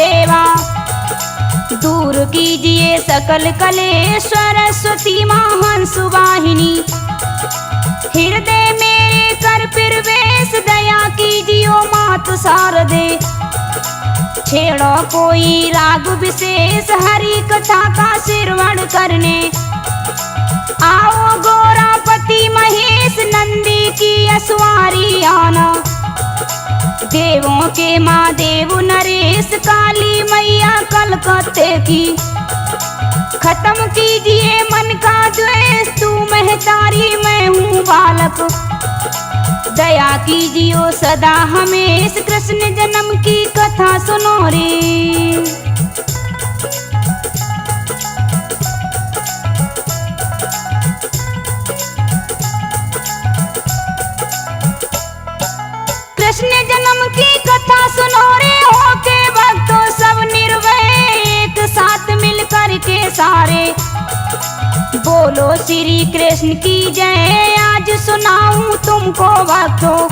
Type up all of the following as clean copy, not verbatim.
देवा। दूर कीजिए सकल कलेश सरस्वती माँ हंस वाहिनी। हृदय मेरे कर प्रवेश दया कीजियो मात शारदे। छेड़ो कोई राग विशेष हरि कथा का श्रवण करने। आओ गौरापति महेश नंदी की असवारी आना। देवों के माँ देव नरेश काली मैया कलकत्ते की। खत्म कीजिए मन का द्वेष तू महतारी मैं हूँ बालक। दया कीजियो सदा हमेश कृष्ण जन्म की कथा सुनो रे। कृष्ण जन्म की कथा सुनो रे होके भक्तों सब निर्भय एक साथ मिल कर के सारे। बोलो श्री कृष्ण की जय आज सुनाऊं तुमको भक्तों।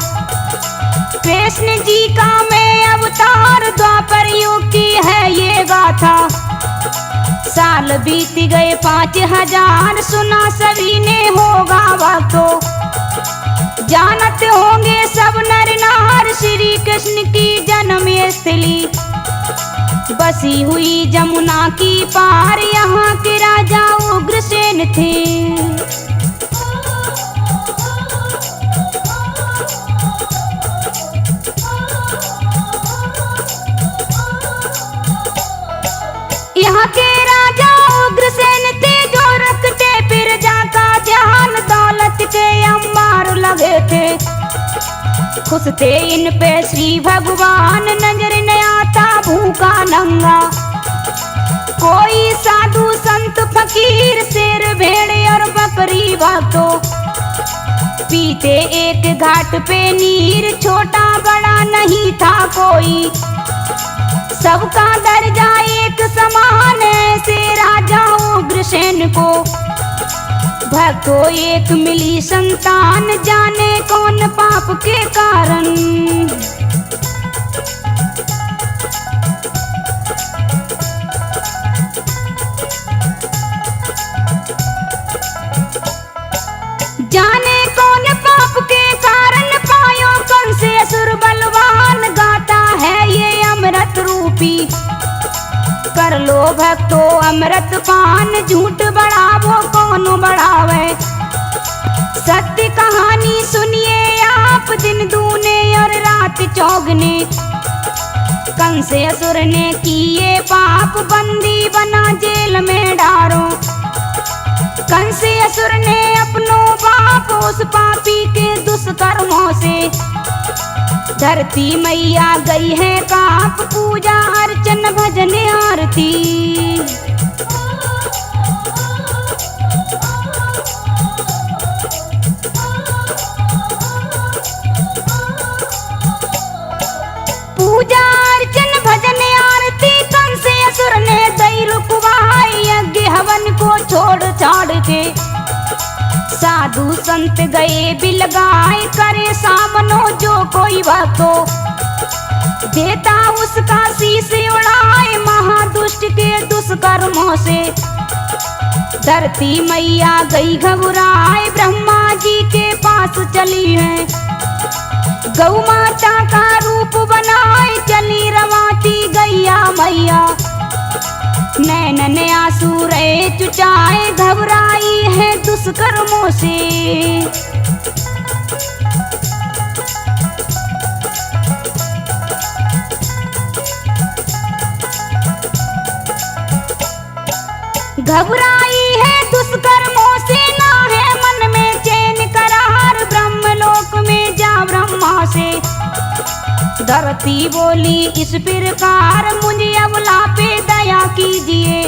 कृष्ण जी का मैं अवतार द्वापर युग की है ये गाथा। साल बीत गए 5000 सुना सभी ने होगा भक्तों। जानते होंगे सब नर नार श्री कृष्ण की जन्म स्थली। बसी हुई जमुना की पार यहाँ के राजा उग्रसेन थे। यहाँ के राजा उग्रसेन थे जो रखते प्रजा का ध्यान। दौलत के अंबार लगे थे खुश थे इन पे श्री भगवान। नजर न आता भूखा नंगा कोई साधु संत फकीर शेर भेड़े और बकरी भक्तों। पीते एक घाट पे नीर छोटा बड़ा नहीं था कोई। सबका दर्जा एक समान ऐसे राजा उग्रसेन को। भक्तों एक मिली संतान जाने कौन पाप के कारण। जाने कौन पाप के कारण पायो कौन से असुर बलवान। गाता है ये अमृत रूपी कर लो भक्तों अमृत पान। झूठ बढ़ावो कौन बढ़ावे सत्य कहानी सुनिए आप। दिन दूने और रात चौगने कंस असुर ने किए पाप। बंदी बना जेल में डारो कंस असुर ने अपनों बाप। उस पापी के दुष्कर्मों से धरती मैया गई है काप। पूजा अर्चन भजन आरती पूजा अर्चन भजन आरती। कंस असुर ने दई रुकवाई यज्ञ हवन को छोड़ छाड़ के। साधु संत गए बिलगाए करे सामनो जो कोई भक्तो। देता उसका शीश उड़ाए महादुष्ट के दुष्कर्मों से। धरती मैया गई घबराए ब्रह्मा जी के पास चली है। गौ माता का रूप बनाए चली रवाती गैया मैया। नैनन आंसू रहे चुचाए घबराई है दुष्कर्मों से। घबराई है दुष्कर्मों से ना है मन में चैन करार। ब्रह्मलोक में जा ब्रह्मा से धरती बोली इस प्रकार। मुझे अबला पे दया कीजिए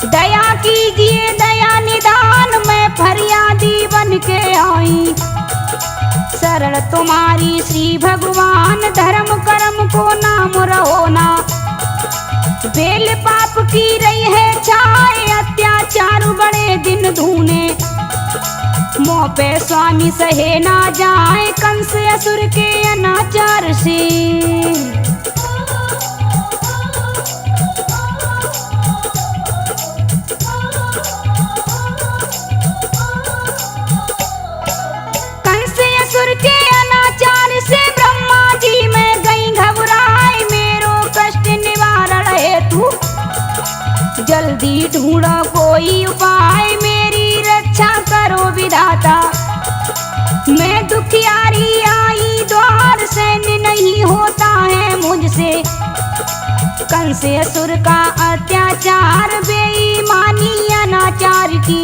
दया कीजिए दया निदान। मैं फरियादी बन के आई शरण तुम्हारी श्री भगवान। धर्म कर्म को नाम रहो ना बेल पाप की रही है छाए। अत्याचार बड़े दिन धूने मोह पे स्वामी सहे ना जाए। कंस असुर के अनाचार से ढूंढो कोई उपाय, मेरी रक्षा करो विधाता। मैं दुखियारी आई द्वार, सैन्य नहीं होता है मुझसे। कंस असुर का अत्याचार, बेईमानी अनाचार की।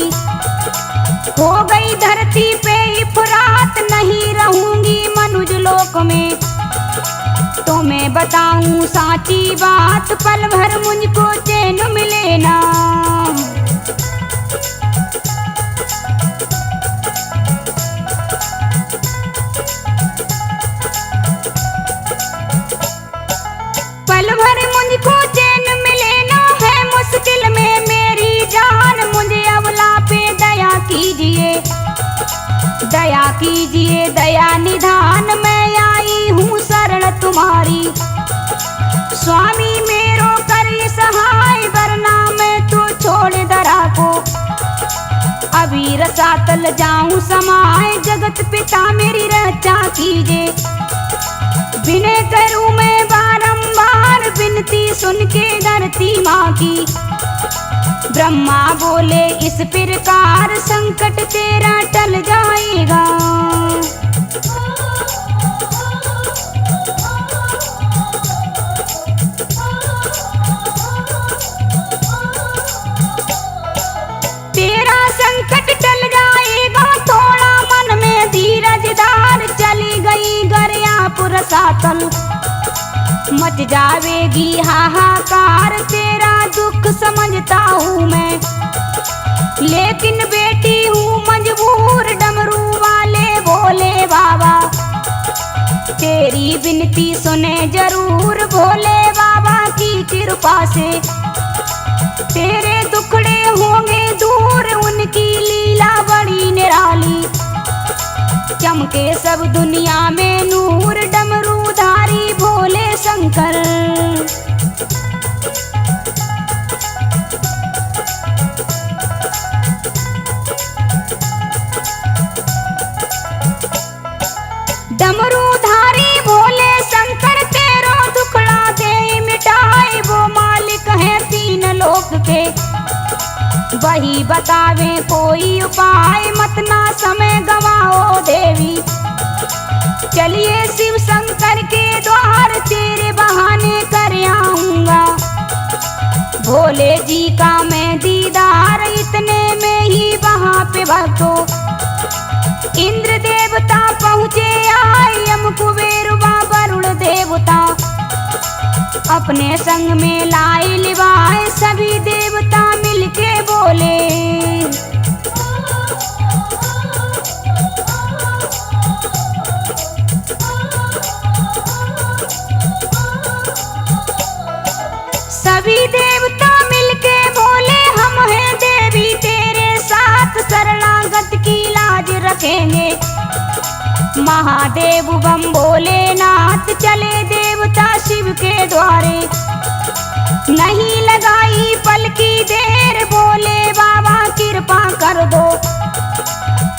हो गई धरती पे इफरात, नहीं रहूंगी मनुज लोक में। तो मैं बताऊं साची बात, पल भर मुझको चैन मिले ना। पल भर मुझको चैन मिले ना, है मुश्किल में मेरी जान। मुझे अबला पे दया कीजिए, दया कीजिए, दया निधान। मैं आई हूँ शरण तुम्हारी, स्वामी मेरो कर सहाय। वरना मैं तो छोड़ दरा को, अभी रसातल जाऊं समाए। जगत पिता मेरी रक्षा कीजिए, विनय करूं मैं बारंबार। विनती सुन के धरती माँ की, ब्रह्मा बोले इस प्रकार, संकट तेरा टल जाएगा। तेरा संकट टल जाएगा, थोड़ा मन में धीरज धार। चली गई गरियापुर सातल, मच जावेगी हाहाकार। तेरा दुख समझता हूँ मैं, लेकिन बेटी हूँ मजबूर। डमरू वाले बोले बाबा, तेरी विनती सुने जरूर। भोले बाबा की कृपा से तेरे दुखड़े होंगे दूर। उनकी लीला बड़ी निराली, चमके सब दुनिया में नूर। डमरूधारी भोले शंकर, डमरूधारी भोले शंकर, तेरो दुखड़ा दे मिटाए। वो मालिक है तीन लोक के, वही बतावे कोई उपाय। मत ना समय गवाओ देवी, चलिए शिव शंकर के द्वार। तेरे बहाने कर आऊंगा, भोले जी का मैं दीदार। इतने में ही वहां पे भक्तो इंद्र देवता पहुँचे आए। यम कुबेर वरुण देवता अपने संग में लाए लिवाए। सभी देवता मिलके बोले, सभी देवता मिलके बोले, हम हैं देवी तेरे साथ। शरणागत की लाज रखेंगे, महादेव बम भोलेनाथ। चले देवता शिव के द्वारे, नहीं लगाई पल की देर। बोले बाबा कृपा कर दो,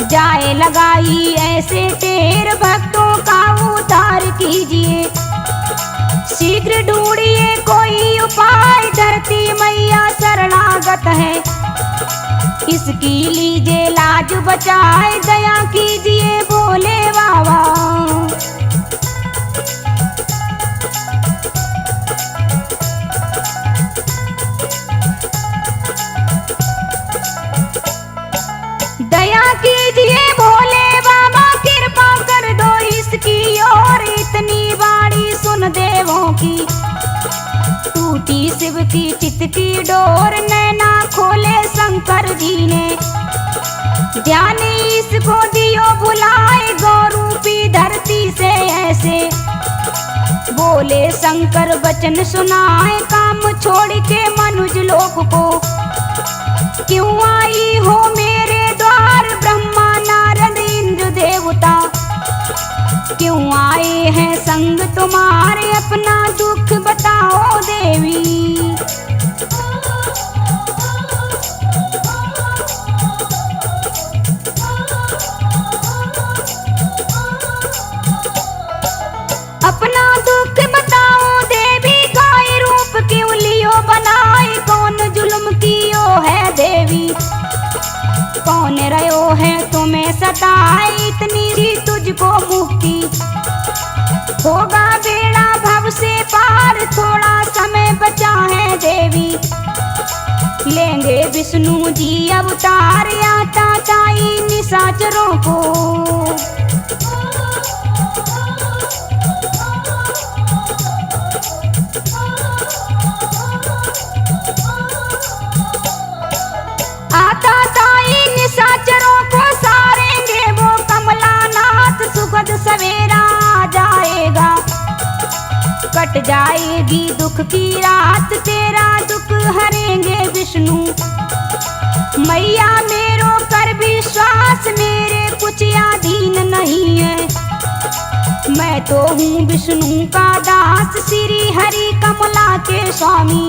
जाए लगाई ऐसे टेर। भक्तों का उद्धार कीजिए, शीघ्र ढूंढिए कोई उपाय। धरती मैया शरणागत है, इसकी लीजिए लाज बचाए। दया कीजिए भोले बाबा, दया कीजिए भोले बाबा। कृपा कर दो इसकी ओर, इतनी बाड़ी सुन देवों की। टूटी शिव की चित की डोर, नैना खोले शंकर जी ने। ध्यान इसको दियो बुलाए, गौरूपी धरती से ऐसे। बोले शंकर वचन सुनाए, काम छोड़ के मनुज लोक को। क्यों आई हो मेरे द्वार, ब्रह्मा नारद इंद्र देवता। क्यों आए हैं संग तुम्हारे, अपना दुख बताओ देवी। अपना दुख बताओ देवी, गाय रूप क्यों लियो बनाए। कौन जुल्म कियो लताए इतनी ही तुझको मुक्ति, होगा बेड़ा भव से पार, थोड़ा समय बचा है देवी। लेंगे विष्णु जी अवतार, आता ताई निशाचरों को। आता ताई निशाचरों को सारेंगे वो कमलानाथ, सुखद सवेरा आ जाएगा, कट जाएगी दुख की रात, तेरा दुख हरेंगे विष्णु। मैया मेरो कर विश्वास, मेरे कुछ अधीन नहीं है, मैं तो हूँ विष्णु का दास, श्री हरि कमला के स्वामी।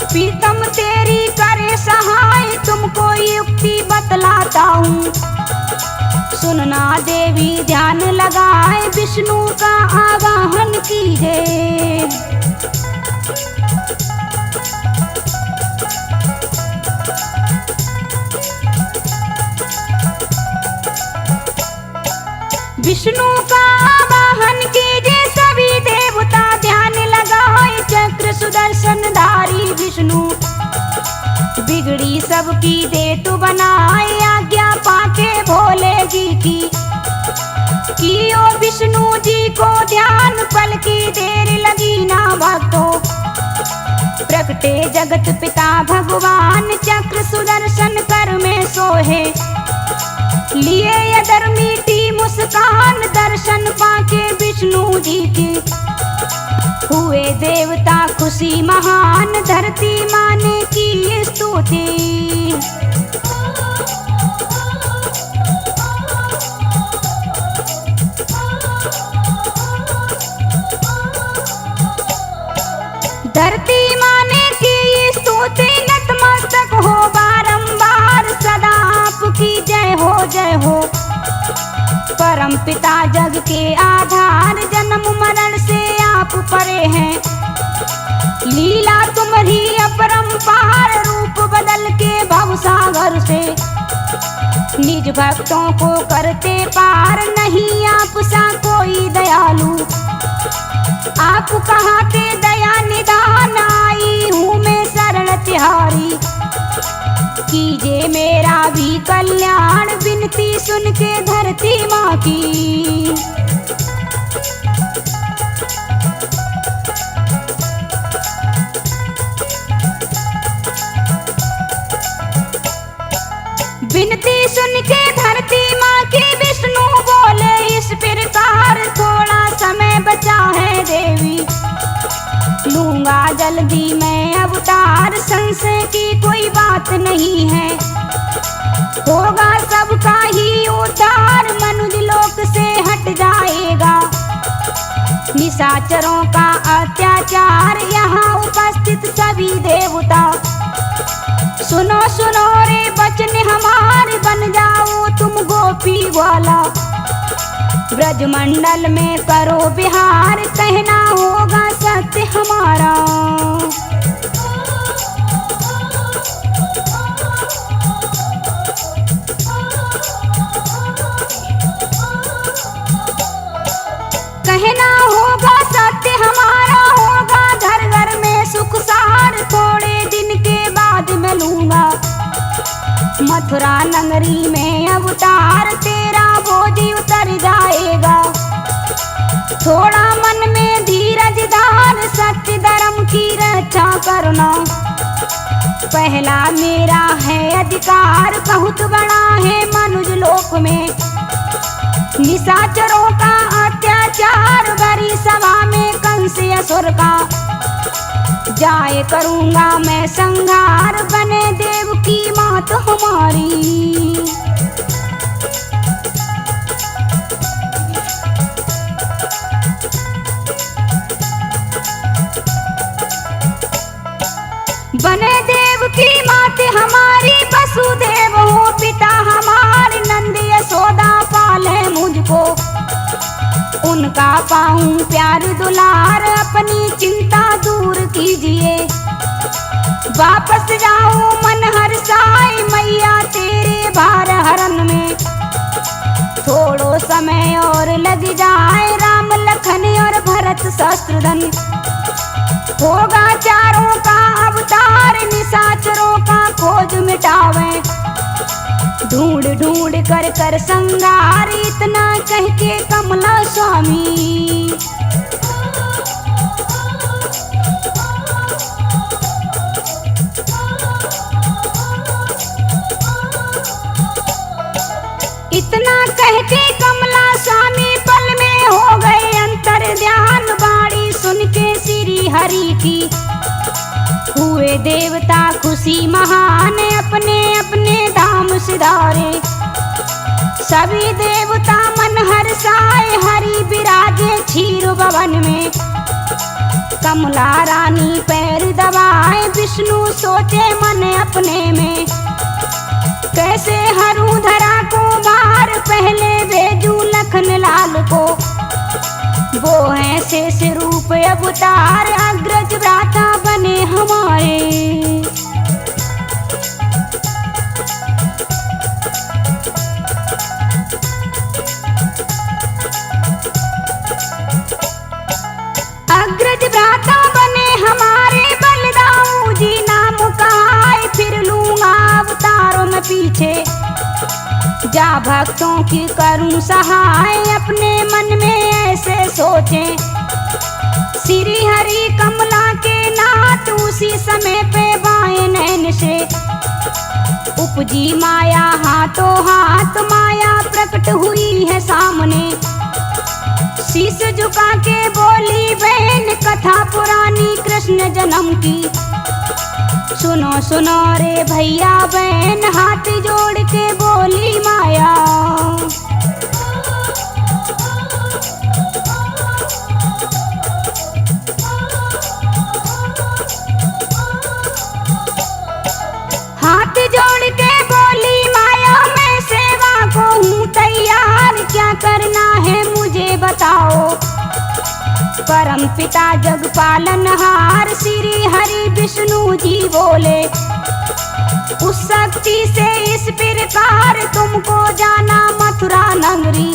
प्रीतम तेरी करे सहाय, तुमको युक्ति बतलाता हूँ, सुनना देवी ध्यान लगाए, विष्णु का आवाहन कीजिए। विष्णु का आवाहन कीजिए, सभी देवता ध्यान लगाए, चक्र सुदर्शन धारी विष्णु, बिगड़ी सबकी दे तू बनाए, आज्ञा पाके भोले जी की। कियो विष्णु जी को ध्यान, पल की देर लगी ना भक्तों, प्रगटे जगत पिता भगवान, चक्र सुदर्शन कर में सोहे, लिए अदर मीठी मुस्कान, दर्शन पाके विष्णु जी के। हुए देवता खुशी महान, धरती माने की स्तुति। धरती माने की स्तुति, नतमस्तक हो बारंबार, सदा आपकी जय हो जय हो। परम पिता जग के आधार, जन्म मरण से आप परे हैं, लीला तुम्हारी अपरंपार, रूप बदल के भवसागर से निज भक्तों को करते पार, नहीं आप सा कोई दयालु। आप कहाते दया निदान, आई हूँ मैं शरण तिहारी, कीजिए मेरा भी कल्याण, विनती सुन के धरती माँ की। विनती सुन के धरती माँ की, विष्णु बोले इस प्रकार, थोड़ा समय बचा है देवी, लूंगा जल्दी मैं अवतार, संशय की कोई बात नहीं है, होगा सबका ही उद्धार, मनुज लोक से हट जाएगा निशाचरों का अत्याचार। यहाँ उपस्थित सभी देवता सुनो सुनो रे बचन हमारे, बन जाओ तुम गोपी वाला, ब्रजमंडल में करो बिहार, कहना होगा सत्य हमारा। कहना होगा सत्य हमारा, होगा घर घर में सुख सार, थोड़े दिन के बाद मिलूंगा मथुरा नगरी में अवतार, तेरा बोझ उतर जाएगा, थोड़ा मन में धीरज धार, सत्य धर्म की रक्षा करना, पहला मेरा है अधिकार, बहुत बड़ा है मनुज लोक में निशाचरों का अत्याचार, बड़ी सभा में कंस असुर का जाए करूंगा मैं संहार, बने देव की मात हमारी। बने देव की मात हमारी, वसुदेव हो पिता हमारे, नंद यशोदा पाले मुझको, उनका पाऊं प्यार दुलार, अपनी चिंता दूर कीजिए, वापस जाऊं मन हर्षाए, मैया तेरे भार हरण में थोड़ो समय और लग जाए, राम लखन और भरत शत्रुघ्न होगा चारों का अवतार, निशाचरों का खोज मिटावे, ढूंढ ढूंढ कर कर संगार, इतना कह के कमला स्वामी इतना कह के कमला स्वामी पल में हो गए अंतर ध्यान, बाड़ी सुन के श्री हरि की हुए देवता खुशी महान, अपने अपने धाम सिधारे, सभी देवता मन हर्षाए, हरि विराजे क्षीर भवन में, कमला रानी पैर दबाए, विष्णु सोचे मन अपने में, कैसे हरू धरा को मार, पहले भेजू लखन लाल को, वो है शेष रूप अवतार, अग्रज भ्राता बने हमारे। अग्रज भ्राता बने हमारे, बलदाऊ जी नाम कहाए, फिर लूंगा अवतारों में पीछे, जा भक्तों की करूं सहाय, अपने मन में ऐसे सोचे, श्री हरि कमला के नाथ, उसी समय पे बाएं नैन से उपजी माया, हाथों हाथ माया प्रकट हुई है सामने, शीश झुका के बोली बहन, कथा पुरानी कृष्ण जन्म की, सुनो सुनो रे भैया बहन, हाथ जोड़ के बोली माया, हाथ जोड़ के बोली माया, मैं सेवा को हूँ तैयार, क्या करना है मुझे बताओ, परम पिता जग पालनहार, श्री हरि विष्णु जी बोले, उस शक्ति से इस प्रकार तुमको जाना मथुरा नगरी,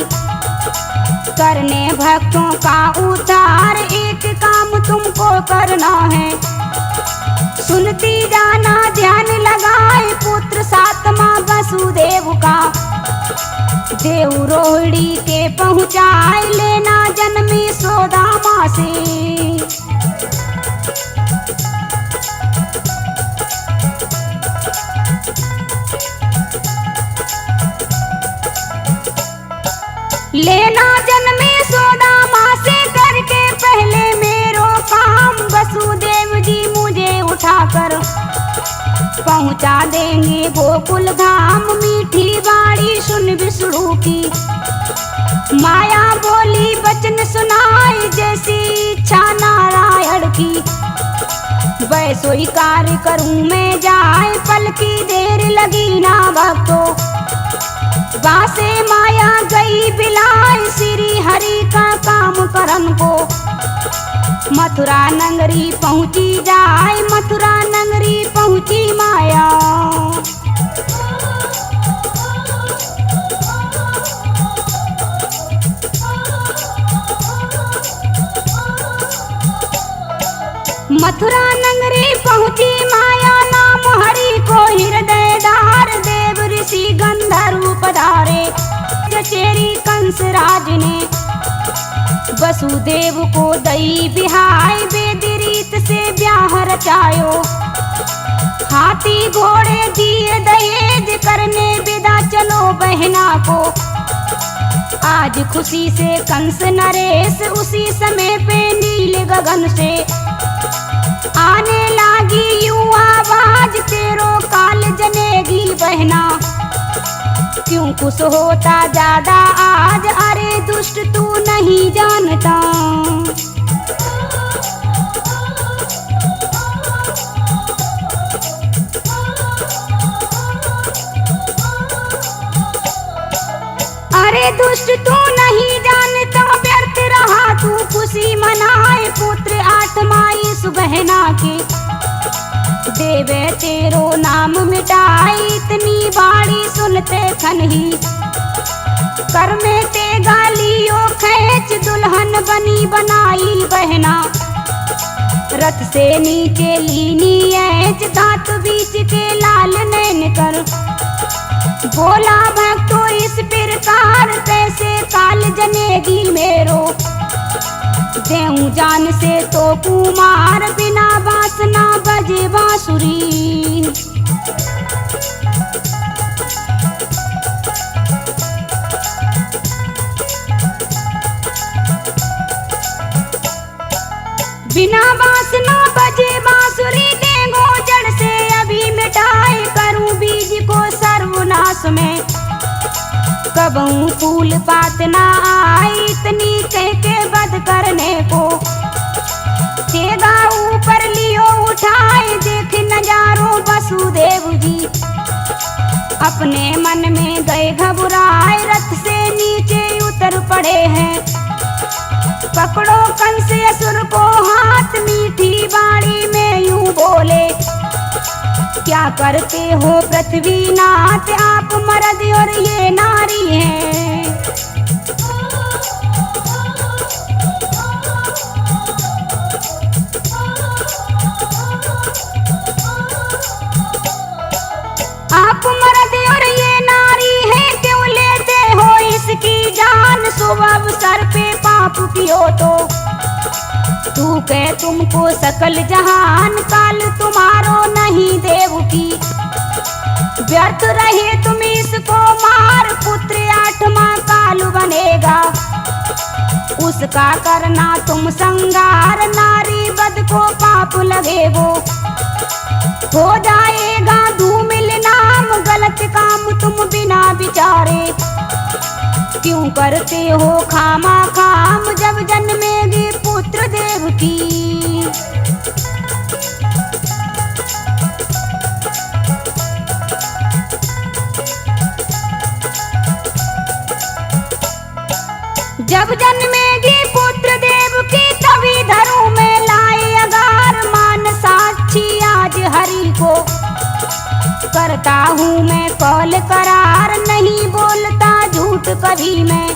करने भक्तों का उद्धार, एक काम तुमको करना है, सुनती जाना ध्यान लगाए, पुत्र सातमा वसुदेव का, देव रोहिणी के पहुँचाए, लेना जन्मी सोदामा से, लेना जन्मी सोदामा से, करके पहले मेरो काम, वसुदेव जी मुझे उठाकर पहुँचा देंगे गोकुल धाम, मीठी बाड़ी सुन विष्णु की, माया बोली वचन सुनाई, जैसी इच्छा नारायण की, वैसो ही कार्य करूं मैं जाए, पल की देर लगी ना भक्तो, वासे माया गई बिलाए, श्री हरि का काम करन को, मथुरा नगरी पहुंची जाए, मथुरा नगरी पहुंची माया, मथुरा नगरी पहुंची माया, नाम हरि को हृदयदार, देव ऋषि गंधर्व पधारे, चचेरी कंस राज ने वसुदेव को दई बिहाय, वेद रीत से ब्याह रचायो, हाथी घोड़े दिए दहेज, करने विदा चलो बहना को, आज खुशी से कंस नरेश, उसी समय पे नील गगन से आने लागी यूं आवाज, तेरो काल जनेगी बहना, क्यों खुश होता ज्यादा आज, अरे दुष्ट तू नहीं जानता, अरे दुष्ट तू नहीं जानता, व्यर्थ रहा तू खुशी मनाए, पुत्र आत्माई सुबहना के, देवे तेरो नाम मिटाई, इतनी बाड़ी सुनते खन ही कर में ते गालियों खैच दुल्हन बनी बनाई बहना, रथ से नीचे लीनी ऐच दांत बीच के लाल नैन कर। बोला भक्तो इस प्रकार कैसे काल जनेगी मेरो, देऊं जान से तो कुमार बिना बासना बजे बांसुरी। बिना बासना बजे बांसुरी देंगो जड़ से अभी मिटाए, करूं बीज को सर्वनाश में कबहू फूल पात ना आए। इतनी कह के वध करने को तेगा ऊपर लियो उठाए, देख नजारों वसुदेव जी अपने मन में गए घबराए। रथ से नीचे उतर पड़े हैं, पकड़ो कंस असुर को हाथ, मीठी बाणी में यूं बोले क्या करते हो पृथ्वीनाथ, आप मर्द और ये नारी हैं। आप मर्द और ये नारी हैं, क्यों लेते हो इसकी जान, शुभ अवसर पे पाप कियो तो तू कह तुमको सकल जहान, काल तुम्हारो नहीं देव की व्यर्थ रहे तुम इसको मार। पुत्र आठवां काल बनेगा उसका करना तुम संगार, नारी वध को पाप लगे वो हो जाएगा धूमिल नाम। गलत काम तुम बिना विचारे क्यों करते हो खामा खाम, जब जन्मेगी पुत्र देव की। जब जन्मेगी पुत्र देव की तभी धरू में लाए अगार, मान साक्षी आज हरि को करता हूँ मैं कौल करार, नहीं बोलता झूठ कभी मैं।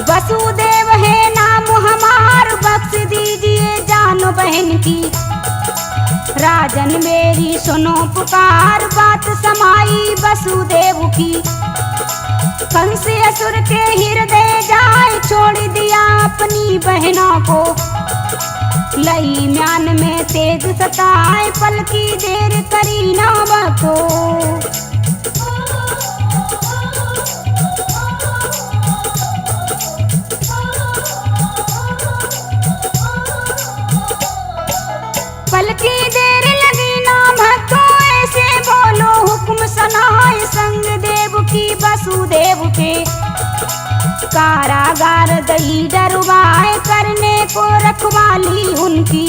वसुदेव है नाम हमार, बख्श दीजिए जान बहन की। राजन मेरी सुनो पुकार, बात समाई वसुदेव की। कंस असुर के हृदय जाए, छोड़ दिया अपनी बहनों को। लई म्यान में तेज सताए, पल की देर करी ना बको। पल की देर लगी ना भक्तो, ऐसे बोलो हुक्म सनाए। संग देव की वसुदेव के कारागार दही डरवाए, करने को रखवाली उनकी।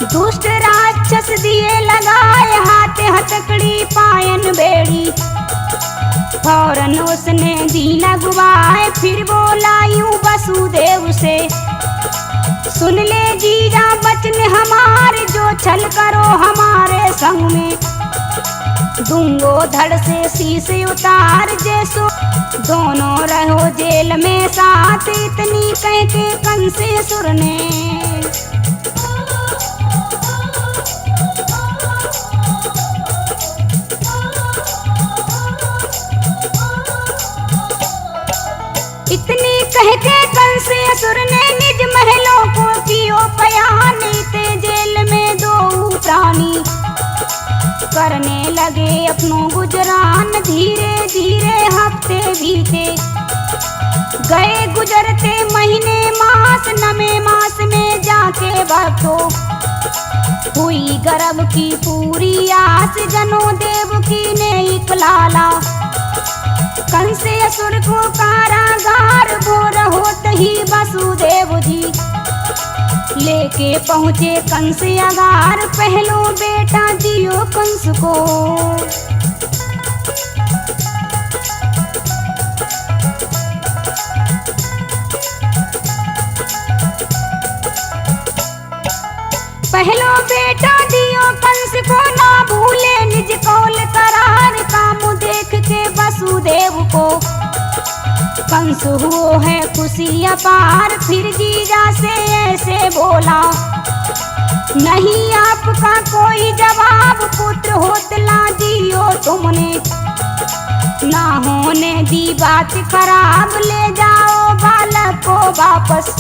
दुष्ट राक्षस दिए लगाए, हाथ हथकड़ी पायन बेड़ी। फौरन उसने दी लगवाए, फिर बोला यूं वसुदेव से सुन ले जीजा वचन हमारे, जो छल करो हमारे संग में दूंगो धड़ से शीश उतार। जैसो दोनों रहो जेल में साथ, इतनी कह के कंस असुर ने इतनी कह के कंस असुर ने निज महलों को कियो पयान। ते जेल में दो प्राणी करने लगे अपनों गुजरान, धीरे धीरे हफ्ते बीते गए गुजरते महीने मास। नवे मास में जाके भक्तो हुई गर्भ की पूरी आस, जनो देव की ने एक लाला। कंस असुर को कारागार, भोर होत ही वसुदेव जी लेके पहुँचे कंस अगार। पहलो बेटा दियो कंस को पहलो बेटा दियो कंस को, ना भूले निज कौल करार। काम देख के वसुदेव को कंस हुओ है खुशी अपार, फिर जीजा से ऐसे बोला, नहीं आपका कोई जवाब, पुत्र होतला जियो तुमने, ना होने दी बात खराब, ले जाओ बालक को वापस,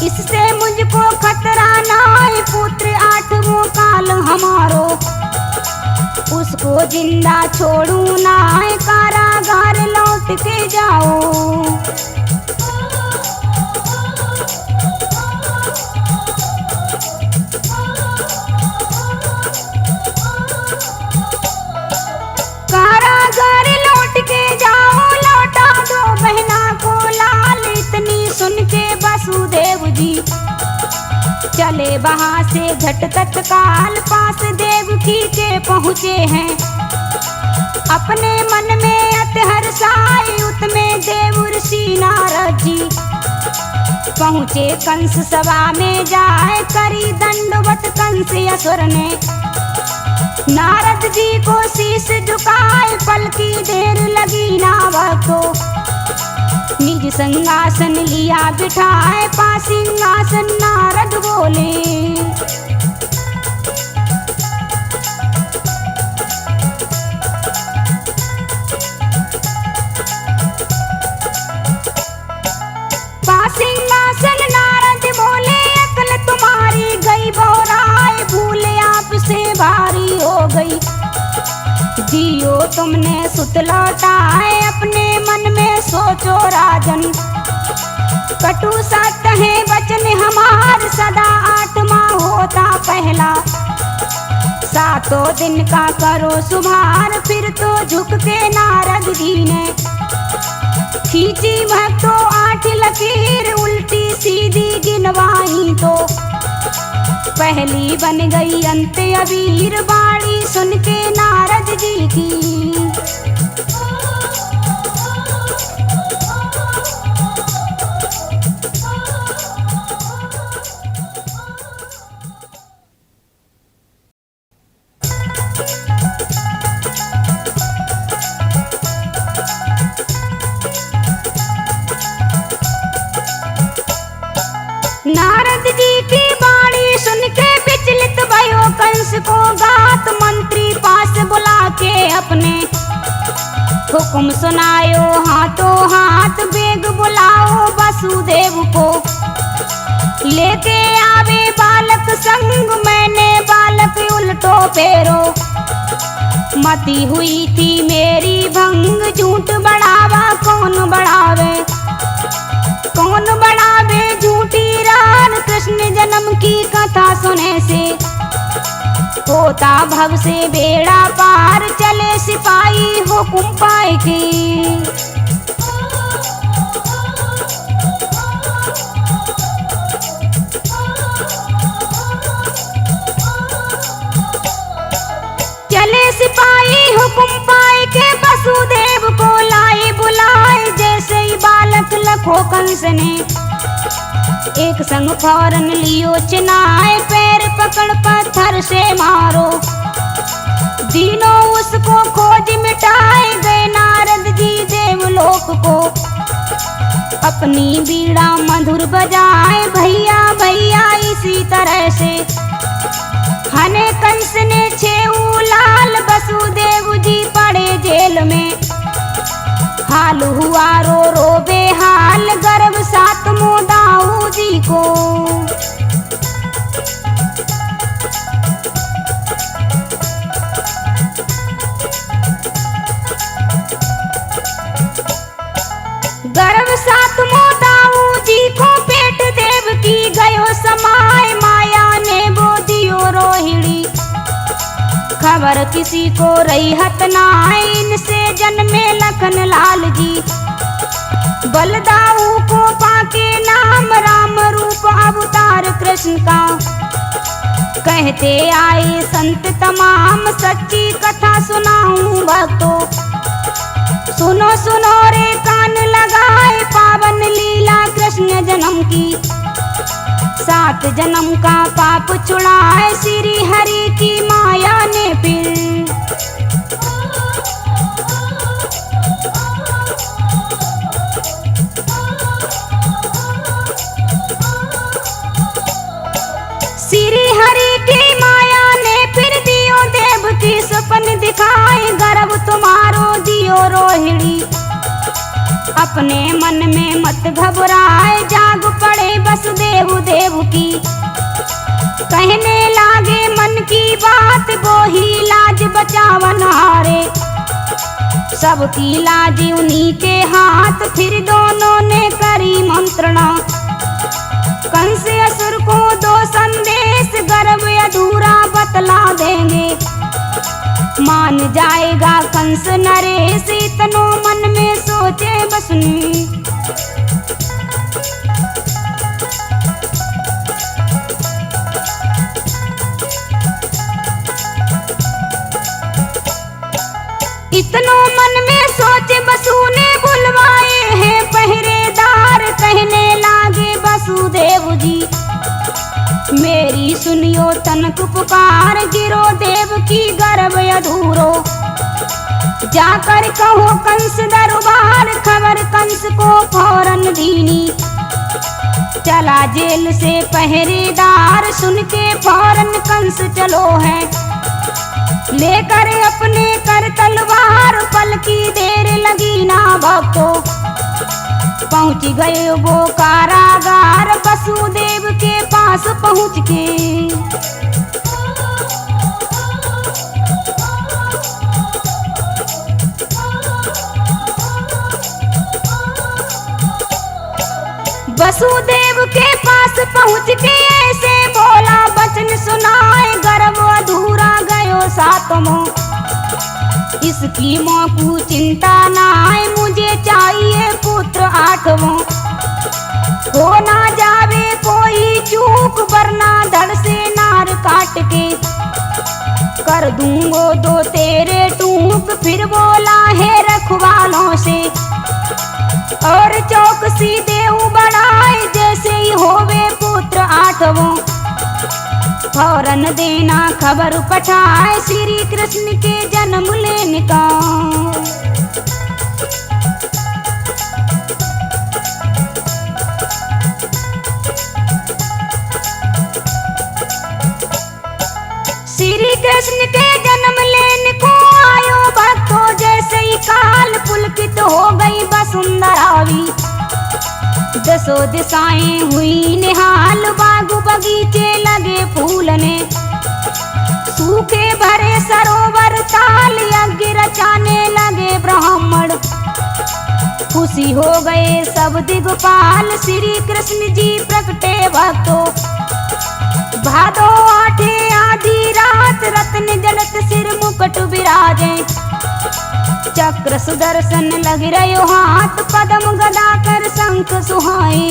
इससे मुझको खतरा ना है, पुत्र 8वां काल हमारो, उसको जिंदा छोड़ू ना है, कारागार लौट के जाओ। कारागार लौट के जाओ, लौटा दो बहना को लाल, इतनी सुन के वसुदेव जी चले वहां से झट तत्काल, पास देवकी के पहुँचे हैं, अपने मन में अति हर्षाए, उसमें देव ऋषि नारद जी पहुँचे, कंस सभा में जाए, करी दंडवत कंस असुर ने, नारद जी को शीश झुकाए, पल की देर लगी नावक को, निज सिंहासन लिया बिठाए, पास सिंहासन नारद बोले, पास सिंहासन नारद बोले, अकल तुम्हारी गई बोराए, भूल आपसे भारी हो गई, जियो तुमने सुत लौटाए, अपने मन में सोचो राजन, कटु सत्य है वचन हमार, सदा आत्मा होता पहला, 7 दिन का करो सुभार, फिर तो झुक के नारद जी ने खींची भक्तों 8 लकीर, उल्टी सीधी गिनवाई तो पहली बन गई अंत अबीर, बाणी सुन के नारद जी की, नारद जी की बाणी सुन के विचलित भयो कंस को गात, मंत्री पास बुला के अपने हुक्म सुनायो, हाथों हाथ बेग बुलाओ वसुदेव को, लेके आवे बालक संग, मैंने बालक उल्टो फेरो, मती हुई थी मेरी भंग, झूठ बढ़ावा कौन बढ़ावे, कौन बढ़ावे झूठी रान, कृष्ण जन्म की कथा सुने से होता भव से बेड़ा पार, चले सिपाही हुकुम पाए की, चले सिपाही हुकुम पाए के, वसुदेव को लाए बुलाए, जैसे ही बालक लखो कंस ने एक संग फौरन लियो चिनाए, पैर पकड़ पत्थर से मारो, तीनों उसको खोज मिटाए, गए नारद जी देवलोक को, अपनी बीड़ा मधुर बजाए, भैया भैया इसी तरह से हने कंस ने 6 लाल, वसुदेव जी पड़े जेल में, हाल हुआ रो रो बेहाल, गर्भ 7वां दाऊ जी को, गर्भ 7वां दाऊ जी को, पेट देव की गयो समाए, माया ने बो दियो रोहिणी, खबर किसी को रही हत नाय, इनसे जन्मे लखन लाल जी, बलदाऊ को पाके नाम, राम रूप अवतार कृष्ण का, कहते आए संत तमाम, सच्ची कथा सुनाऊं भक्तों, सुनो सुनो रे कान लगाए, पावन लीला कृष्ण जन्म की, 7 जन्म का पाप छुड़ाए, श्री हरि की माया ने फिर, कहियो रोहिणी। अपने मन में मत घबराए, जाग पड़े वसुदेव देव की। कहने लागे मन की बात, वो ही लाज बचावन हारे। सबकी लाज उन्हीं के हाथ, फिर दोनों ने करी मंत्रणा। कंस असुर को दो संदेश, गर्भ अधूरा बतला देंगे। मान जाएगा कंस नरेश, इतनो मन में सोचे बसुनी। इतनो मन में सोचे बसु ने, बुलवाए हैं पहरेदार। कहने लागे वसुदेव जी, मेरी सुनियो तनक पुकार। गिरो देव की गर्भ अधूरो, जाकर कहो कंस दरबार। खबर कंस को फौरन दीनी, चला जेल से पहरेदार। सुन के फौरन कंस चलो है, लेकर अपने कर तलवार। पल की देर लगी ना भक्तो, पहुंच गए वो कारागार। वसुदेव के पास पहुंच के वसुदेव के पास पहुंच के ऐसे बोला वचन सुनाए। गर्भ अधूरा गयो सातमो, इसकी माँ को चिंता ना आए। मुझे चाहिए पुत्र आठवों, हो ना जावे कोई चूक। वरना धड़ से नार काट के कर दूंगो दो तेरे टूक। फिर बोला है रखवालों से, और चौकसी देव बढ़ाए। जैसे ही होवे पुत्र आठवों, फौरन देना खबर पठाए। श्री कृष्ण के जन्म लेने का। श्री कृष्ण के जन्म लेने को आयो भक्तों। जैसे ही काल पुलकित हो गई वसुंधरावी, दसों दिशाएं हुई निहाल। बाग बगीचे लगे फूलने, सूखे भरे सरोवर ताल। यज्ञ रचाने लगे ब्राह्मण, खुशी हो गए सब दिगपाल। श्री कृष्ण जी प्रकटे भक्तों, भादो आठे आधी रात। रत्न जलत सिर मुकुट विराजे, चक्र सुदर्शन लग रहो हाथ। पद्म गदा कर शंख सुहाए।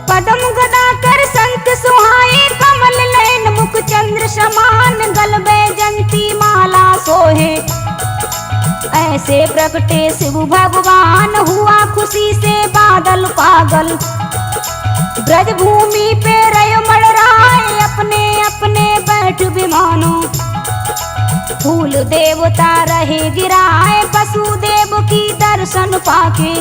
पद्म गदा कर शंख सुहाए। कमल नयन मुख चंद्र समान, गल बैजंती माला सोहे। ऐसे प्रकटे शिव भगवान, हुआ खुशी से बादल पागल। ब्रज भूमि पे रयो मड़राए, अपने अपने बैठ विमानो। फूल देवता रहे गिराए, वसुदेव की दर्शन पाके।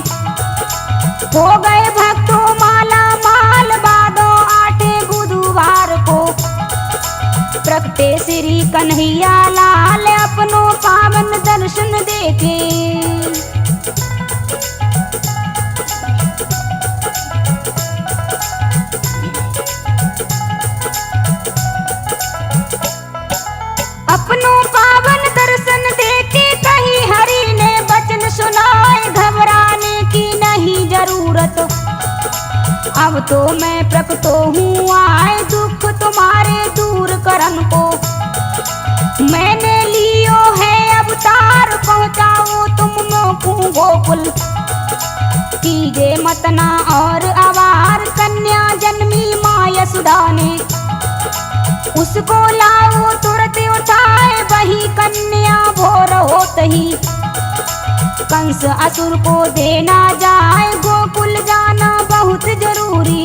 हो गए भक्तों माला माल, बादो आठे बुधवार को। प्रकटे श्री कन्हैया लाल, अपनों पावन दर्शन देखे। अपनों पावन दर्शन देखे, कहीं हरि ने वचन सुनाए। घबराने की नहीं जरूरत, अब तो मैं प्रकटो हूँ आए। दुख तुम्हारे दूर करन को, मैंने लियो है अवतार। पहुँचाओ तुम मोकू गोकुल, कीजे मतना और अवार। कन्या जन्मी माँ यशोदा ने, उसको लाओ तुरंत उठाए। वही कन्या भोर होत ही, कंस असुर को देना जाए। गोकुल जाना बहुत जरूरी,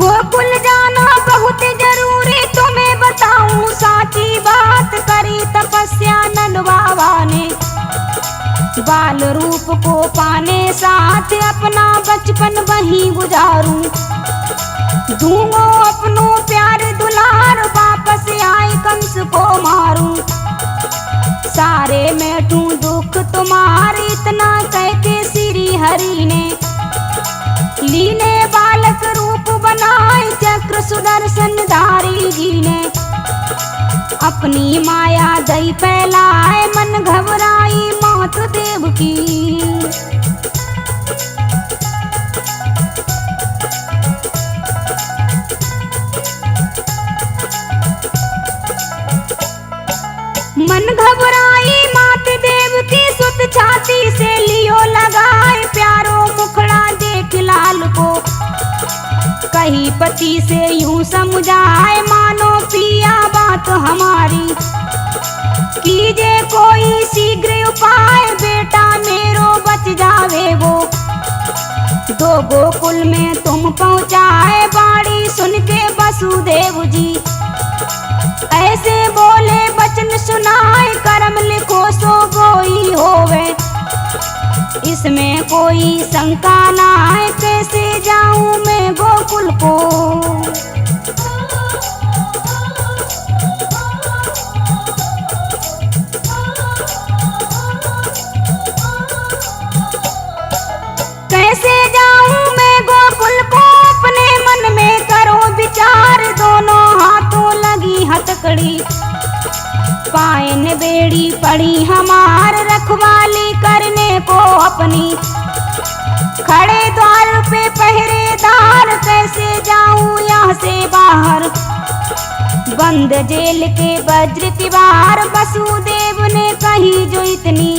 गोकुल जाना बहुत जरूरी। तुम बताऊं साची बात, करी तपस्या नंद बाबा ने। बाल रूप को पाने साथ अपना बचपन वहीं गुजारूं। दूंगो अपनो प्यार दुलार, वापस आई कंस को मारूं। सारे मैटू दुख तुम्हारे, इतना कह के श्री हरि ने लीने बालक रूप बनाए, चक्र सुदर्शन धारी जी ने। अपनी माया दई फैलाए, मन घबराई मात देव की। मन घबराई मात देव की, सुत छाती से लियो लगाए, प्यारो मुखड़ा देख लाल को। कही पति से यूं समझाए, मानो पिया बात हमारी। कीजे कोई शीघ्र उपाय, बेटा मेरो बच जावे वो। दो गोकुल में तुम पहुँचाए, बाड़ी सुन के वसुदेव जी। ऐसे बोले वचन सुनाए, कर्म लिखो सो कोई होवे। इसमें कोई शंका ना है, कैसे जाऊं मैं गोकुल को। कैसे जाऊं मैं गोकुल को, अपने मन में करो विचार। दोनों हाथों लगी हथकड़ी, पायन बेड़ी पड़ी हमार, रखवाली करने को अपनी। खड़े द्वार पे पहरेदार, कैसे जाऊं यहाँ से बाहर। बंद जेल के वज्र की बार, वसुदेव ने कही जो इतनी।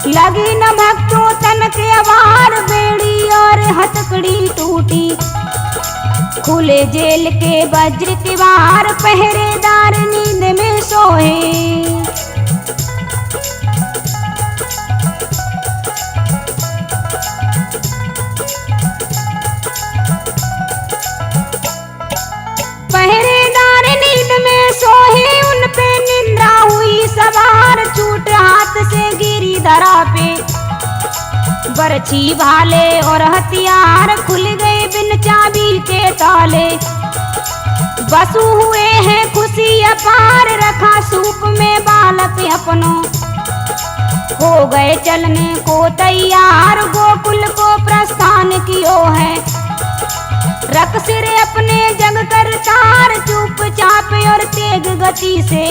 लगी न भक्तों तन के अवार, बेड़ी और हथकड़ी टूटी। खुले जेल के वज्र की बार, पहरेदार नींद में सोए। पहरेदार नींद में सोए, उन पे निंद्रा हुई सवार। छूट हाथ से गिरी धरा पे, बरछी भाले और हथियार। खुल गए बिन चाबी के ताले, बसु हुए हैं खुशी अपार। रखा सूप में बालक अपनो, हो गए चलने को तैयार। गोकुल को प्रस्थान कियो है, रख सिर अपने जग कर तार। चुपचाप और तेज गति से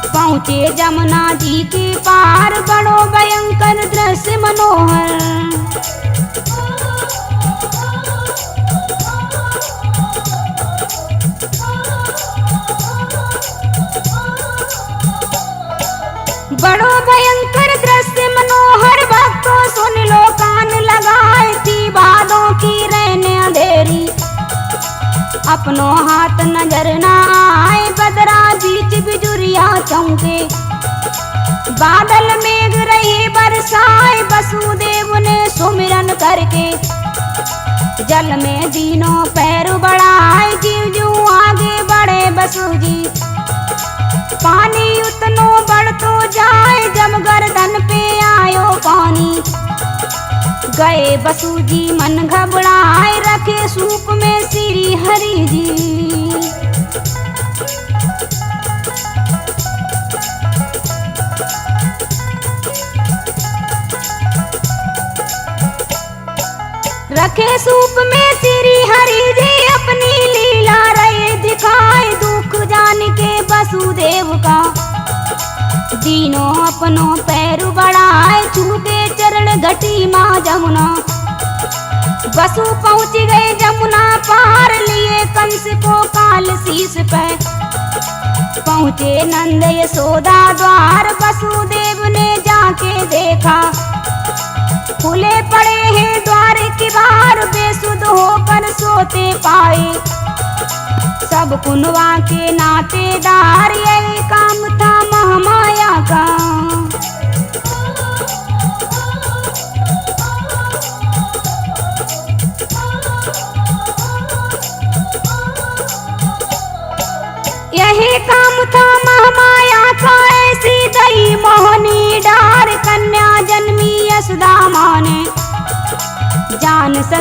पहुँचे जमुना जी के पार। बड़ो भयंकर दृश्य मनोहर, बड़ो भयंकर दृश्य मनोहर। भक्तों सुन लो कान लगाए, थी बादों की रहने अंधेरी। अपनों हाथ नजर ना आए, बदरा बीच बिजुरिया चौंके। बादल मेघ रहे बरसाए, वसुदेव ने सुमिरन करके। जल में दीनों पैर बढ़ाए, जीव जू आगे बढ़े बसु जी। पानी उतनो बढ़तो जाए, जब गर्दन पे आयो पानी। गए बसु जी मन घबराए, रखे सूप में श्री हरि जी। रखे सूप में श्री हरि जी, अपनी लीला रहे दिखाए। दुख जान के वसुदेव का, तीनों अपनों पैर बढ़ाए। छूटे चरण घटी माँ जमुना, वसु पहुँच गए जमुना पार। लिए कंस को काल शीस पे, पहुँचे नंद यशोदा द्वार। वसुदेव ने जाके देखा, खुले पड़े हैं द्वार की बार। बेसुध होकर सोते पाए सब कुनवा के नातेदार। यही काम था महामाया का।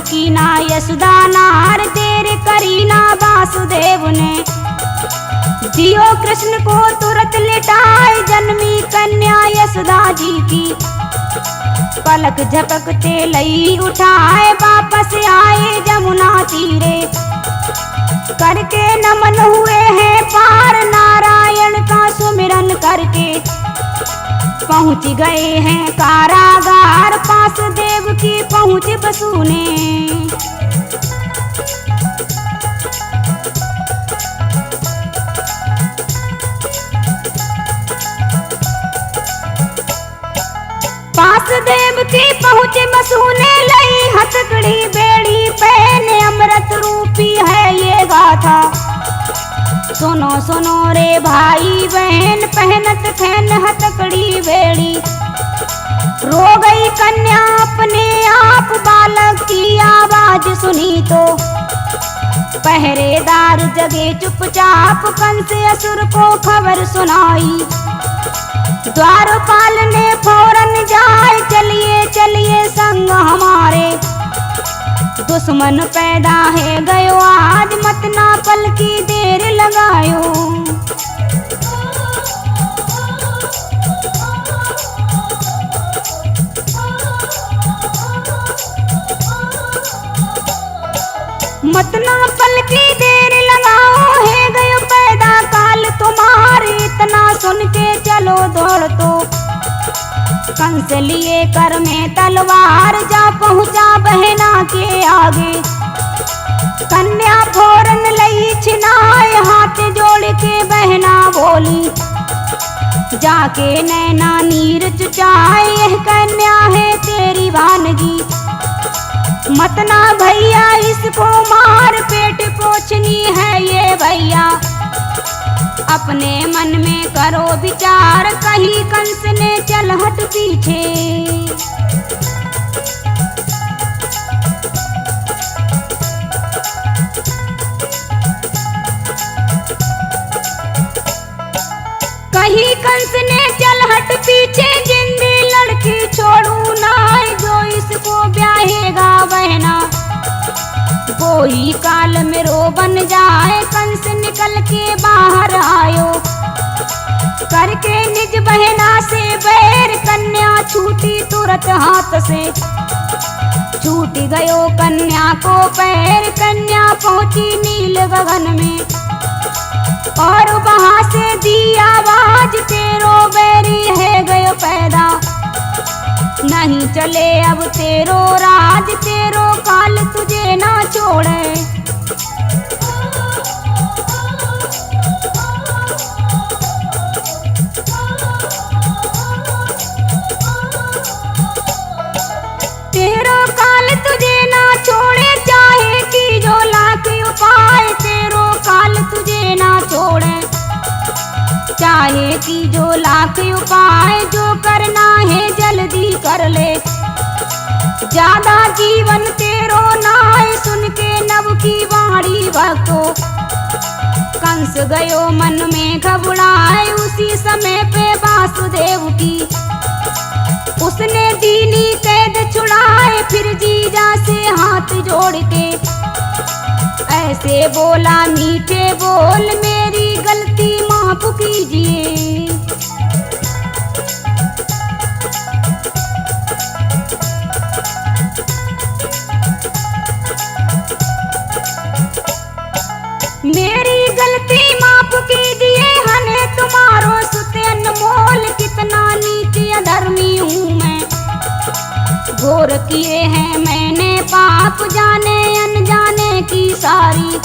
की ना यशोदा नार, देर करी ना वासुदेव ने। दियो कृष्ण को तुरंत लिटाए, जन्मी कन्या यशोदा जी की। पलक झपकते लई उठाए, वापस आए जमुना तीरे। करके नमन हुए हैं पार, नारायण का सुमिरन करके। पहुँच गए हैं कारागार, पास देव की पहुँच बसूने। पास देव की पहुँच बसूने, लई हथकड़ी बेड़ी पहने। अमृत रूपी है ये गाथा, सुनो सुनो रे भाई बहन। पहनत खैन हथकड़ी बेड़ी, रो गई कन्या अपने आप। बालक की आवाज सुनी तो पहरेदार जगे चुपचाप। कंस असुर को खबर सुनाई, द्वारपाल ने फौरन जाए। चलिए चलिए संग हमारे, दुश्मन पैदा है गयो आज। मत ना पल की देर लगायो। मत ना पल की देर लगाओ, है गयो पैदा काल तुम्हारे। इतना सुन के चलो दौड़ तो, कंस लिए कर में तलवार। जा पहुंचा बहना के आगे, कन्या फौरन लई छिनाए। हाथ जोड़ के बहना बोली, जाके नैना नीर चुचाए। यह कन्या है तेरी वानगी, मत ना भैया इसको मार। पेट पोछनी है ये भैया, अपने मन में करो विचार। कहीं कंस ने चल हट पीछे, कहीं कंस ने चल हट पीछे। जिंदी लड़की छोड़ू ना, जो इसको ब्याहेगा बहना, वो ही काल में रो बन जाए। कंस निकल के बाहर आयो, करके निज बहना से बैर। कन्या छूटी तुरंत हाथ से, छूट गयो कन्या को पैर। कन्या पहुंची नील गगन में, और वहां से दी आवाज, तेरो बैरी है गयो पैदा। नहीं चले अब तेरो राज, तेरो काल तुझे ना छोड़े। तेरो काल तुझे ना छोड़े, चाहे की जो लाख उपाय। तेरो काल तुझे ना छोड़े, चाहे की जो लाख उपाय। जो करना है जल्दी कर ले, ज्यादा जीवन तेरो नाय। सुन के नव की वाणी भक्तो, कंस गयो मन में घबराए। उसी समय पे वासुदेव की, उसने दीनी कैद छुड़ाए। फिर जीजा से हाथ जोड़ के ऐसे बोला मीठे बोल, मेरी गलती माफ कीजिए। मेरी गलती माफ कीजिए, हने तुम्हारो सुत अनमोल। कितना नीच अधर्मी हूँ मैं, घोर किए हैं मैंने पाप। जाने अनजाने की सारी,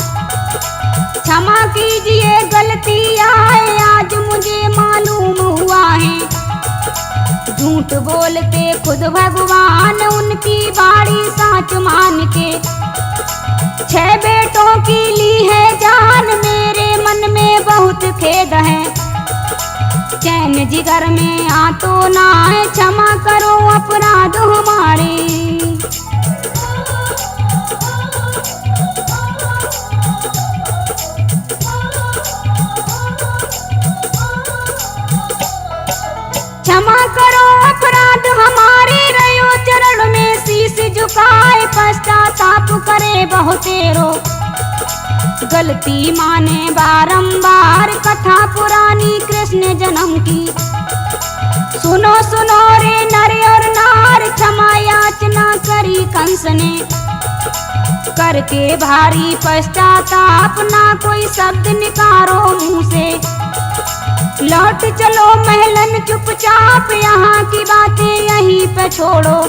क्षमा कीजिए गलती आए। आज मुझे मालूम हुआ है, झूठ बोलते खुद भगवान। उनकी बाड़ी साच मान के, 6 बेटों की ली है जान। मेरे मन में बहुत खेद है, चैन जिगर में आ तो ना है। क्षमा करो अपराध हमारे। क्षमा करो अपराध हमारे। रयो चरण में शीश झुकाए, पश्चाताप गलती माने बारंबार कथा पुरानी कृष्ण जन्म की। सुनो सुनो रे नर और नार, क्षमा याचना करी कंस ने, करके भारी पश्चाताप ना कोई शब्द निकारो मुंह से। लौट चलो महलन चुपचाप, यहाँ की बातें यहीं पे छोड़ो।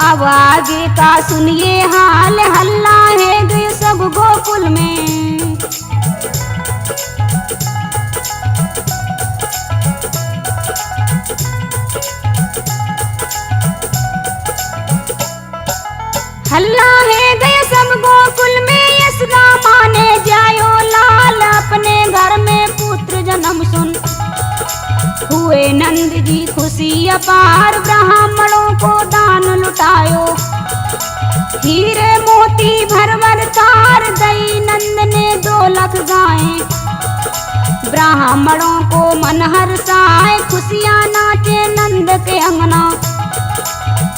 अब आगे का सुनिए हाल, हल्ला है गए सब गोकुल में। हल्ला है गए सब गोकुल में, यशोदा माने जायो लाल, अपने घर में पुत्र जन्म सुन। हुए नंद जी खुशी अपार, ब्राह्मणों को दान लुटायो। हीरे मोती भर भर तार, दई नंद ने 2 लाख गायें। ब्राह्मणों को मन हर्षाए, खुशियाँ नाचे नंद के अंगना।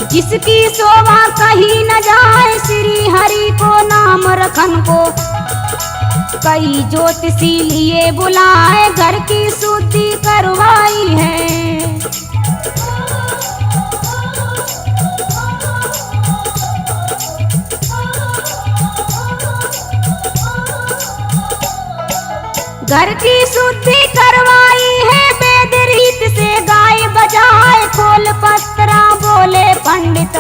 जिसकी शोभा कही न जाए, श्री हरि को नाम रखन को। कई ज्योतिषी लिए बुलाए, घर की शुद्धि करवाई है। घर की शुद्धि करवाई है, वेद रीत से गाय बजाए। खोल पत्रा बोले पंडित,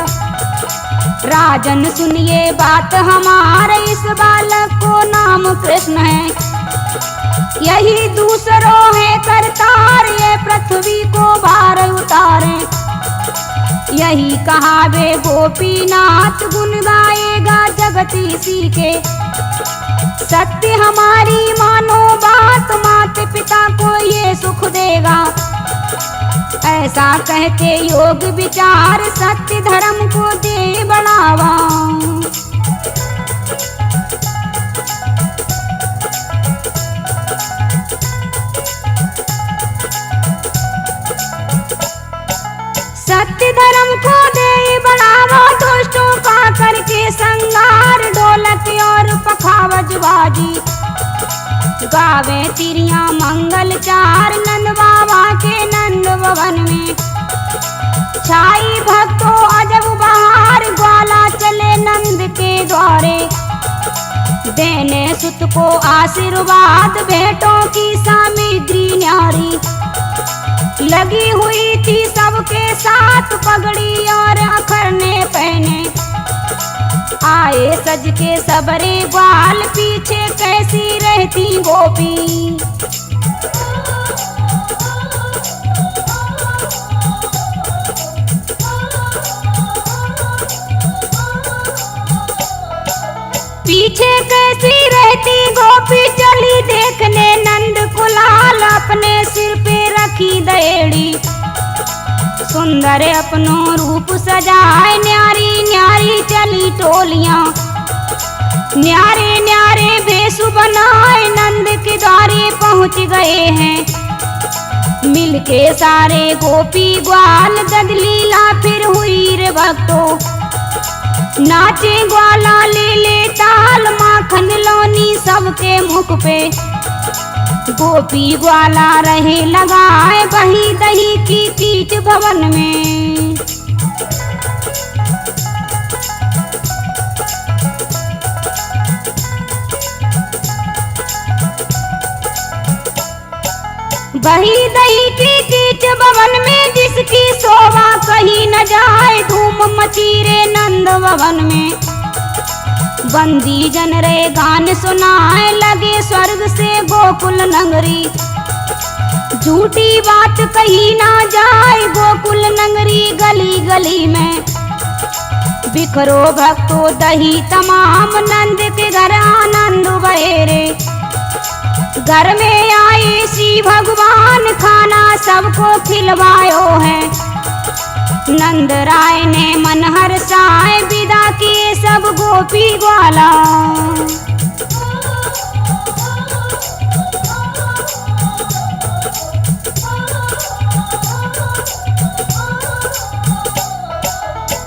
राजन सुनिए बात हमारे, इस बालक को नाम कृष्ण है। यही दूसरों है करतार, ये पृथ्वी को भार उतारे। यही कहावे गोपीनाथ, गुण गाएगा जगदीशी के। सत्य हमारी मानो बात, माता पिता को ये सुख देगा। ऐसा कहते योग विचार, सत्य धर्म को दे बढ़ावा। सत्य धर्म को दे बढ़ावा, दुष्टों का करके संगार। ढोलक और पखावज बाजी, गावे तिरिया मंगल चार। नंद बाबा के नंद भवन में, छाई भक्तों अजब बहार। ग्वाला चले नंद के द्वारे, देने सुत को आशीर्वाद। भेंटों की सामग्री न्यारी, लगी हुई थी सबके साथ। पगड़ी और अखरने पहने, आए सज के सबरे ग्वाल। पीछे कैसी रहती गोपी, पीछे कैसी रहती गोपी। चली देखने नंद कुलाल, अपने सिर पे रखी दहेड़ी। सुंदर अपनो रूप सजाए, न्यारी न्यारी चली टोलियां। न्यारे न्यारे भेषु बनाए, नंद के द्वारे पहुंच गए हैं। मिलके सारे गोपी ग्वाल, गदलीला फिर हुई रे भक्तों। नाचे ग्वाला ले ले ताल, माखन लौनी सबके मुख पे। गोपी ग्वाला रहे लगाए, बही दही की कीच भवन में। बही दही की कीच भवन में, जिसकी शोभा कहीं न जाए। धूम मची रे नंद भवन में, बंदी जन रे गान सुनाए। लगे स्वर्ग से गोकुल नगरी, झूठी बात कही ना जाए। गोकुल नगरी गली गली में, बिखरो भक्तों दही तमाम। नंद के घर आनंद बहेरे, घर में आए श्री भगवान। खाना सबको खिलवायो है, नंद राय ने मन हर्षाए। विदा किए सब गोपी ग्वाला,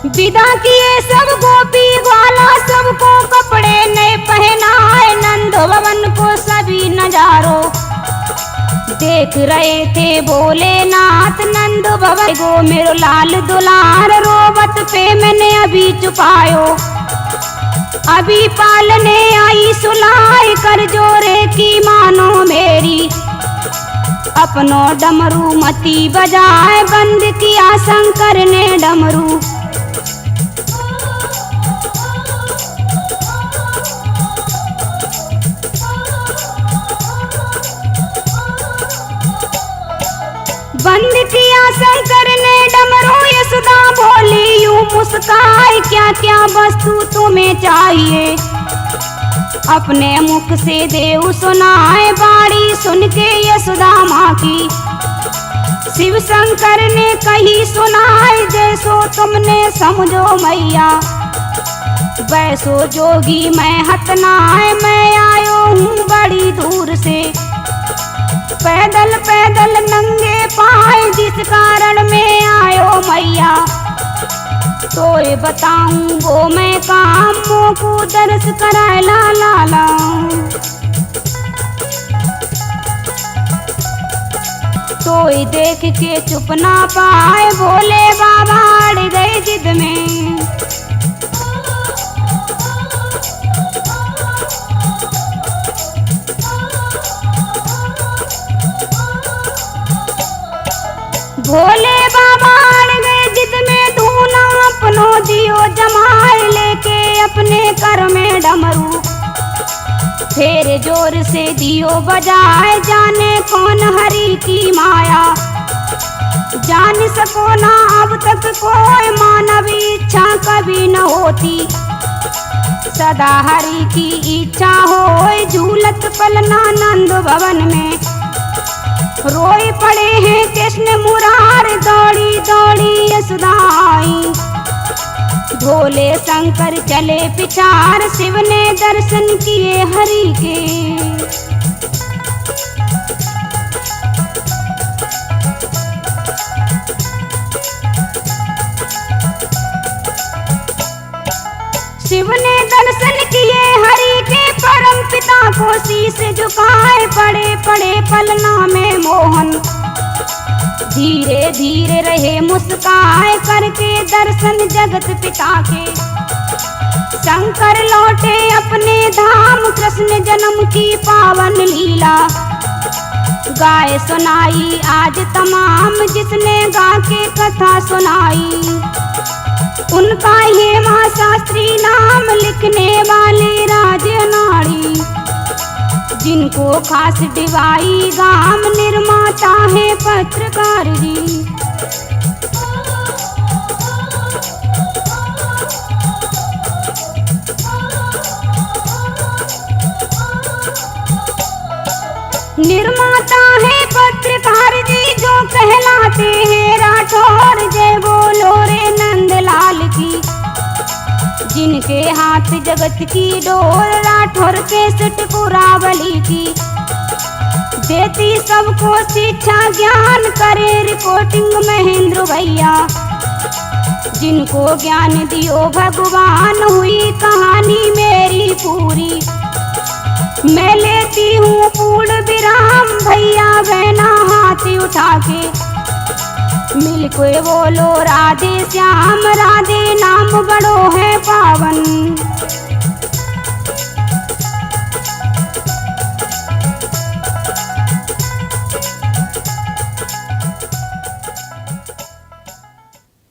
विदा किए सब गोपी ग्वाला। सबको कपड़े नए पहनाए, नंद भवन को सभी नजारों देख रहे थे। बोले नाथ नंद भवन गो मेरो लाल दुलार, रोबत पे मैंने अभी चुकायो, अभी पालने आई सुलाए, कर जोरे की मानो मेरी, अपनो डमरू मती बजाए, बंद किया शंकर ने डमरू। बंद किया शंकर ने डमरू, यशोदा बोली यूं मुस्काए, क्या क्या वस्तु तुम्हें चाहिए, अपने मुख से देव सुनाए, बाड़ी सुन के यशोदा माँ की, शिव शंकर ने कही सुनाए, जैसो तुमने समझो मैया, वैसो जोगी मैं हतनाए, मैं आयो हूँ बड़ी दूर से, पैदल पैदल नंगे पाए, जिस कारण में आयो मैया, तो ये बताऊं वो मैं काम को दर्श कराए ला ला ला। तो ये देख के चुप ना पाए, बोले बाबा अड़ गए जिद में, भोले बाबा अड़ गए जिद में, ढूंढा अपनो दियो जमाए, लेके अपने कर में डमरू, फिर जोर से दियो बजाए, जाने कौन हरि की माया, जान सको ना अब तक कोई मानव इच्छा कभी न होती, सदा हरि की इच्छा होए, झूलत पलना नंद भवन में, रोए पड़े हैं कृष्ण मुरार, दौड़ी दौड़ी यशोदा आई, भोले शंकर चले पिछार, शिव ने दर्शन किए हरि के। शिव ने दर्शन किए हरि के, परम पिता को शीश झुकाए, पड़े पड़े पलना में मोहन, धीरे धीरे रहे मुस्काए, करके दर्शन जगत पिता के, शंकर लौटे अपने धाम, कृष्ण जन्म की पावन लीला, गाय सुनाई आज तमाम, जिसने गा के कथा सुनाई, उनका हेमा शास्त्री नाम, लिखने वाले राज नाड़ी, जिनको खास डिवाई गाम, निर्माता है पत्रकार जी। निर्माता है पत्रकार जी, जो कहलाते हैं राठौर, जय बोलो रे नंदलाल की, जिनके हाथ जगत की डोर, राठौर के सटपुरावली की, देती सबको शिक्षा ज्ञान, करे रिपोर्टिंग महेंद्र भैया, जिनको ज्ञान दियो भगवान, हुई कहानी मेरी पूरी, मैं लेती हूँ पूर्ण विराम, भैया बहना हाथ उठा के, मिल के बोलो राधे श्याम, राधे नाम बड़ो